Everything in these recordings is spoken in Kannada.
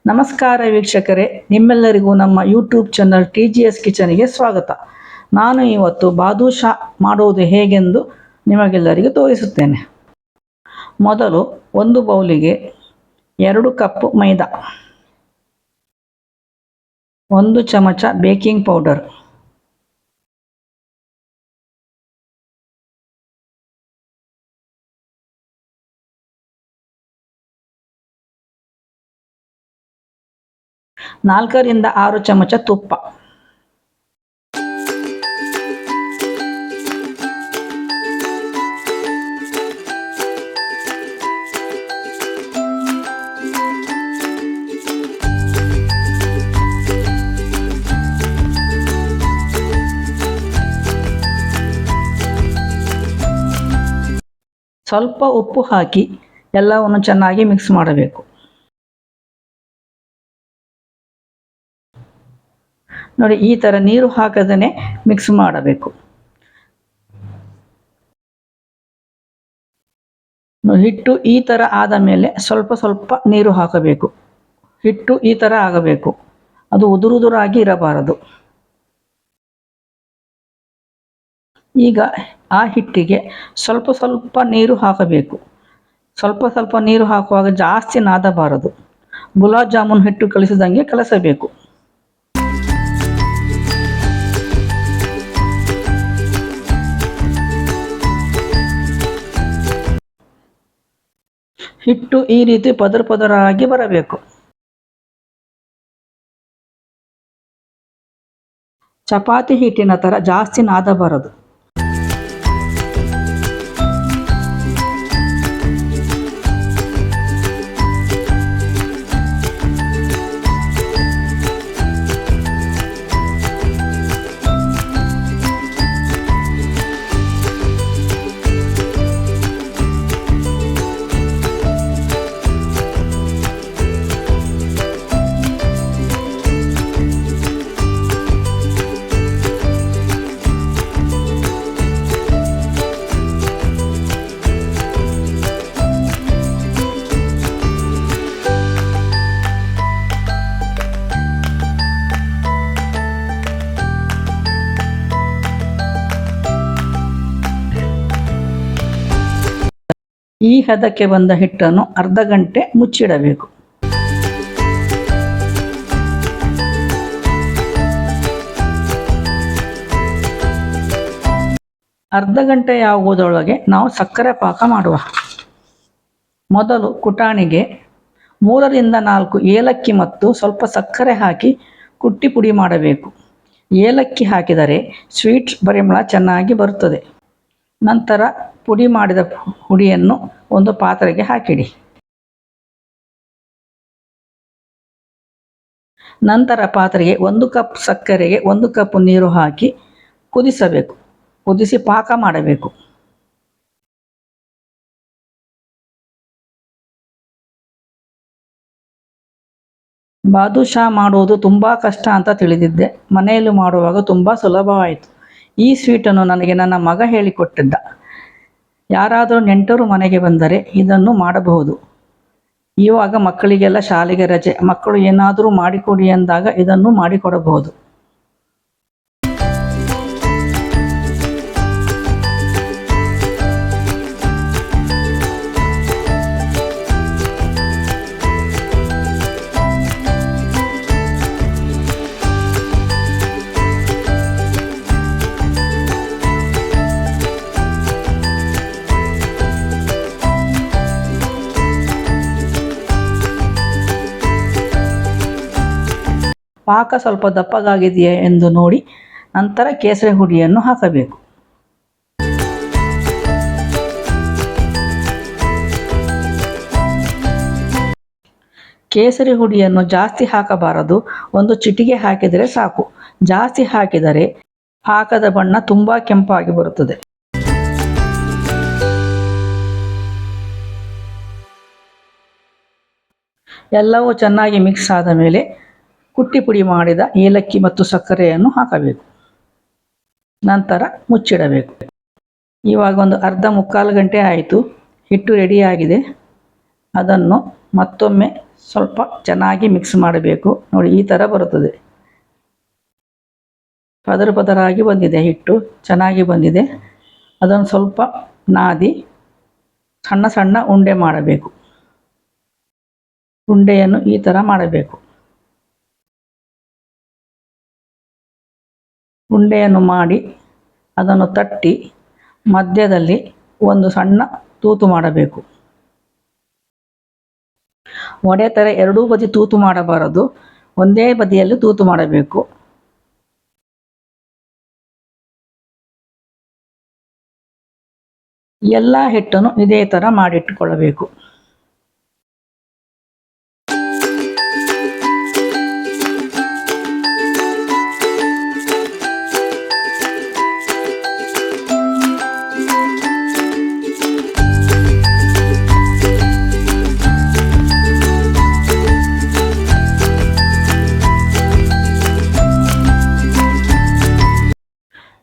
ನಮಸ್ಕಾರ ವೀಕ್ಷಕರೇ, ನಿಮ್ಮೆಲ್ಲರಿಗೂ ನಮ್ಮ ಯೂಟ್ಯೂಬ್ ಚಾನಲ್ TGS ಕಿಚನ್ಗೆ ಸ್ವಾಗತ. ನಾನು ಇವತ್ತು ಬಾದುಷಾ ಮಾಡುವುದು ಹೇಗೆಂದು ನಿಮಗೆಲ್ಲರಿಗೂ ತೋರಿಸುತ್ತೇನೆ. ಮೊದಲು ಒಂದು ಬೌಲಿಗೆ 2 ಕಪ್ ಮೈದಾ, 1 ಚಮಚ ಬೇಕಿಂಗ್ ಪೌಡರ್, ನಾಲ್ಕರಿಂದ 6 ಚಮಚ ತುಪ್ಪ, ಸ್ವಲ್ಪ ಉಪ್ಪು ಹಾಕಿ ಎಲ್ಲವನ್ನು ಚೆನ್ನಾಗಿ ಮಿಕ್ಸ್ ಮಾಡಬೇಕು. ನೋಡಿ, ಈ ಥರ ನೀರು ಹಾಕದೇ ಮಿಕ್ಸ್ ಮಾಡಬೇಕು. ಹಿಟ್ಟು ಈ ಥರ ಆದ ಮೇಲೆ ಸ್ವಲ್ಪ ಸ್ವಲ್ಪ ನೀರು ಹಾಕಬೇಕು. ಹಿಟ್ಟು ಈ ಥರ ಆಗಬೇಕು, ಅದು ಉದುರುದುರಾಗಿ ಇರಬಾರದು. ಈಗ ಆ ಹಿಟ್ಟಿಗೆ ಸ್ವಲ್ಪ ಸ್ವಲ್ಪ ನೀರು ಹಾಕಬೇಕು. ಸ್ವಲ್ಪ ಸ್ವಲ್ಪ ನೀರು ಹಾಕುವಾಗ ಜಾಸ್ತಿ ನಾದಬಾರದು. ಗುಲಾಬ್ ಜಾಮೂನ್ ಹಿಟ್ಟು ಕಲಿಸಿದಂಗೆ ಕಲಸಬೇಕು. ಹಿಟ್ಟು ಈ ರೀತಿ ಪದರ ಪದರಾಗಿ ಬರಬೇಕು. ಚಪಾತಿ ಹಿಟ್ಟಿನ ಥರ ಜಾಸ್ತಿ ನಾದಬಾರದು. ಈ ಹದಕ್ಕೆ ಬಂದ ಹಿಟ್ಟನ್ನು ಅರ್ಧ ಗಂಟೆ ಮುಚ್ಚಿಡಬೇಕು. ಅರ್ಧ ಗಂಟೆ ಆಗುವುದರೊಳಗೆ ನಾವು ಸಕ್ಕರೆ ಪಾಕ ಮಾಡುವ. ಮೊದಲು ಕುಟಾಣಿಗೆ 3ರಿಂದ 4 ಏಲಕ್ಕಿ ಮತ್ತು ಸ್ವಲ್ಪ ಸಕ್ಕರೆ ಹಾಕಿ ಕುಟ್ಟಿ ಪುಡಿ ಮಾಡಬೇಕು. ಏಲಕ್ಕಿ ಹಾಕಿದರೆ ಸ್ವೀಟ್ ಪರಿಮಳ ಚೆನ್ನಾಗಿ ಬರುತ್ತದೆ. ನಂತರ ಪುಡಿ ಮಾಡಿದ ಹುಡಿಯನ್ನು ಒಂದು ಪಾತ್ರೆಗೆ ಹಾಕಿಡಿ. ನಂತರ ಪಾತ್ರೆಗೆ 1 ಕಪ್ ಸಕ್ಕರೆಗೆ 1 ಕಪ್ ನೀರು ಹಾಕಿ ಕುದಿಸಬೇಕು. ಕುದಿಸಿ ಪಾಕ ಮಾಡಬೇಕು. ಬಾದುಷಾ ಮಾಡುವುದು ತುಂಬ ಕಷ್ಟ ಅಂತ ತಿಳಿದಿದ್ದೆ. ಮನೆಯಲ್ಲಿ ಮಾಡುವಾಗ ತುಂಬ ಸುಲಭವಾಯಿತು. ಈ ಸ್ವೀಟನ್ನು ನನಗೆ ನನ್ನ ಮಗ ಹೇಳಿಕೊಟ್ಟಿದ್ದ. ಯಾರಾದರೂ ನೆಂಟರು ಮನೆಗೆ ಬಂದರೆ ಇದನ್ನು ಮಾಡಬಹುದು. ಇವಾಗ ಮಕ್ಕಳಿಗೆಲ್ಲ ಶಾಲೆಗೆ ರಜೆ, ಮಕ್ಕಳು ಏನಾದರೂ ಮಾಡಿಕೊಡಿ ಎಂದಾಗ ಇದನ್ನು ಮಾಡಿಕೊಡಬಹುದು. ಪಾಕ ಸ್ವಲ್ಪ ದಪ್ಪಗಾಗಿದೆಯೇ ಎಂದು ನೋಡಿ ನಂತರ ಕೇಸರಿ ಹುಡಿಯನ್ನು ಹಾಕಬೇಕು. ಕೇಸರಿ ಹುಡಿಯನ್ನು ಜಾಸ್ತಿ ಹಾಕಬಾರದು. 1 ಚಿಟಿಕೆ ಹಾಕಿದರೆ ಸಾಕು. ಜಾಸ್ತಿ ಹಾಕಿದರೆ ಪಾಕದ ಬಣ್ಣ ತುಂಬ ಕೆಂಪಾಗಿ ಬರುತ್ತದೆ. ಎಲ್ಲವೂ ಚೆನ್ನಾಗಿ ಮಿಕ್ಸ್ ಆದ ಮೇಲೆ ಕುಟ್ಟಿ ಪುಡಿ ಮಾಡಿದ ಏಲಕ್ಕಿ ಮತ್ತು ಸಕ್ಕರೆಯನ್ನು ಹಾಕಬೇಕು. ನಂತರ ಮುಚ್ಚಿಡಬೇಕು. ಇವಾಗ ಒಂದು ಮುಕ್ಕಾಲು ಗಂಟೆ ಆಯಿತು. ಹಿಟ್ಟು ರೆಡಿಯಾಗಿದೆ. ಅದನ್ನು ಮತ್ತೊಮ್ಮೆ ಸ್ವಲ್ಪ ಚೆನ್ನಾಗಿ ಮಿಕ್ಸ್ ಮಾಡಬೇಕು. ನೋಡಿ ಈ ಥರ ಬರುತ್ತದೆ. ಪದರ ಪದರಾಗಿ ಬಂದಿದೆ, ಹಿಟ್ಟು ಚೆನ್ನಾಗಿ ಬಂದಿದೆ. ಅದನ್ನು ಸ್ವಲ್ಪ ನಾದಿ ಸಣ್ಣ ಸಣ್ಣ ಉಂಡೆ ಮಾಡಬೇಕು. ಉಂಡೆಯನ್ನು ಈ ಥರ ಮಾಡಬೇಕು. ಉಂಡೆಯನ್ನು ಮಾಡಿ ಅದನ್ನು ತಟ್ಟಿ ಮಧ್ಯದಲ್ಲಿ ಒಂದು ಸಣ್ಣ ತೂತು ಮಾಡಬೇಕು. ವಡೆ ಥರ ಎರಡೂ ಬದಿ ತೂತು ಮಾಡಬಾರದು, ಒಂದೇ ಬದಿಯಲ್ಲಿ ತೂತು ಮಾಡಬೇಕು. ಎಲ್ಲ ಹಿಟ್ಟನ್ನು ಇದೇ ಥರ ಮಾಡಿಟ್ಟುಕೊಳ್ಳಬೇಕು.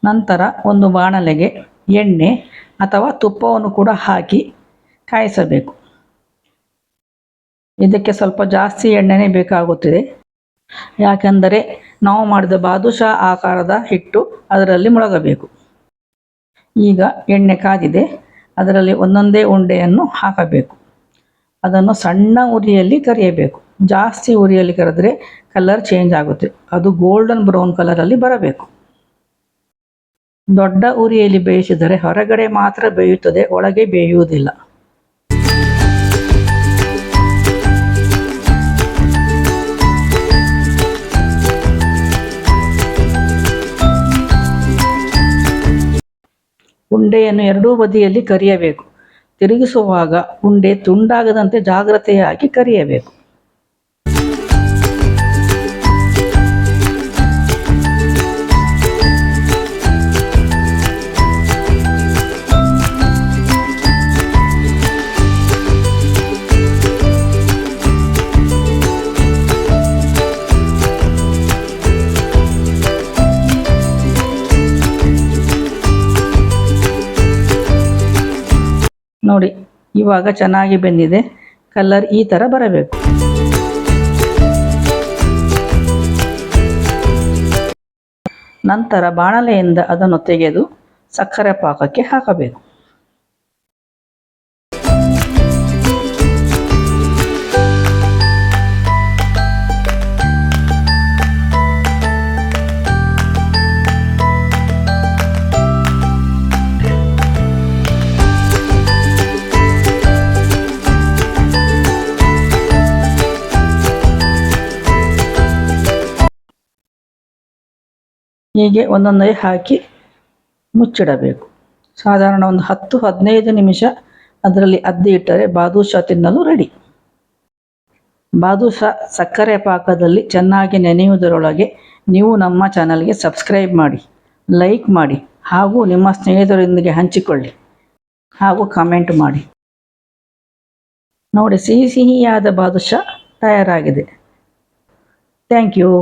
ನಂತರ ಒಂದು ಬಾಣಲೆಗೆ ಎಣ್ಣೆ ಅಥವಾ ತುಪ್ಪವನ್ನು ಕೂಡ ಹಾಕಿ ಕಾಯಿಸಬೇಕು. ಇದಕ್ಕೆ ಸ್ವಲ್ಪ ಜಾಸ್ತಿ ಎಣ್ಣೆನೇ ಬೇಕಾಗುತ್ತದೆ, ಯಾಕೆಂದರೆ ನಾವು ಮಾಡಿದ ಬಾದುಷಾ ಆಕಾರದ ಹಿಟ್ಟು ಅದರಲ್ಲಿ ಮುಳುಗಬೇಕು. ಈಗ ಎಣ್ಣೆ ಕಾದಿದೆ, ಅದರಲ್ಲಿ ಒಂದೊಂದೇ ಉಂಡೆಯನ್ನು ಹಾಕಬೇಕು. ಅದನ್ನು ಸಣ್ಣ ಉರಿಯಲ್ಲಿ ಕರಿಯಬೇಕು. ಜಾಸ್ತಿ ಉರಿಯಲ್ಲಿ ಕರೆದರೆ ಕಲರ್ ಚೇಂಜ್ ಆಗುತ್ತೆ, ಅದು ಗೋಲ್ಡನ್ ಬ್ರೌನ್ ಕಲರಲ್ಲಿ ಬರಬೇಕು. ದೊಡ್ಡ ಉರಿಯಲ್ಲಿ ಬೇಯಿಸಿದರೆ ಹೊರಗಡೆ ಮಾತ್ರ ಬೇಯುತ್ತದೆ, ಒಳಗೆ ಬೇಯುವುದಿಲ್ಲ. ಉಂಡೆಯನ್ನು ಎರಡೂ ಬದಿಯಲ್ಲಿ ಕರಿಯಬೇಕು. ತಿರುಗಿಸುವಾಗ ಉಂಡೆ ತುಂಡಾಗದಂತೆ ಜಾಗ್ರತೆಯಾಗಿ ಕರಿಯಬೇಕು. ನೋಡಿ ಇವಾಗ ಚೆನ್ನಾಗಿ ಬೆಂದಿದೆ, ಕಲರ್ ಈ ಥರ ಬರಬೇಕು. ನಂತರ ಬಾಣಲೆಯಿಂದ ಅದನ್ನು ತೆಗೆದು ಸಕ್ಕರೆ ಪಾಕಕ್ಕೆ ಹಾಕಬೇಕು. ಹೀಗೆ ಒಂದೊಂದೇ ಹಾಕಿ ಮುಚ್ಚಿಡಬೇಕು. ಸಾಧಾರಣ ಒಂದು 10-15 ನಿಮಿಷ ಅದರಲ್ಲಿ ಅದ್ದಿ ಇಟ್ಟರೆ ಬಾದುಷಾ ತಿನ್ನಲು ರೆಡಿ. ಬಾದುಷಾ ಸಕ್ಕರೆ ಪಾಕದಲ್ಲಿ ಚೆನ್ನಾಗಿ ನೆನೆಯುವುದರೊಳಗೆ ನೀವು ನಮ್ಮ ಚಾನಲ್ಗೆ ಸಬ್ಸ್ಕ್ರೈಬ್ ಮಾಡಿ, ಲೈಕ್ ಮಾಡಿ, ಹಾಗೂ ನಿಮ್ಮ ಸ್ನೇಹಿತರೊಂದಿಗೆ ಹಂಚಿಕೊಳ್ಳಿ, ಹಾಗೂ ಕಮೆಂಟ್ ಮಾಡಿ. ನೋಡಿ ಸಿಹಿಯಾದ ಬಾದುಷಾ ತಯಾರಾಗಿದೆ. Thank you.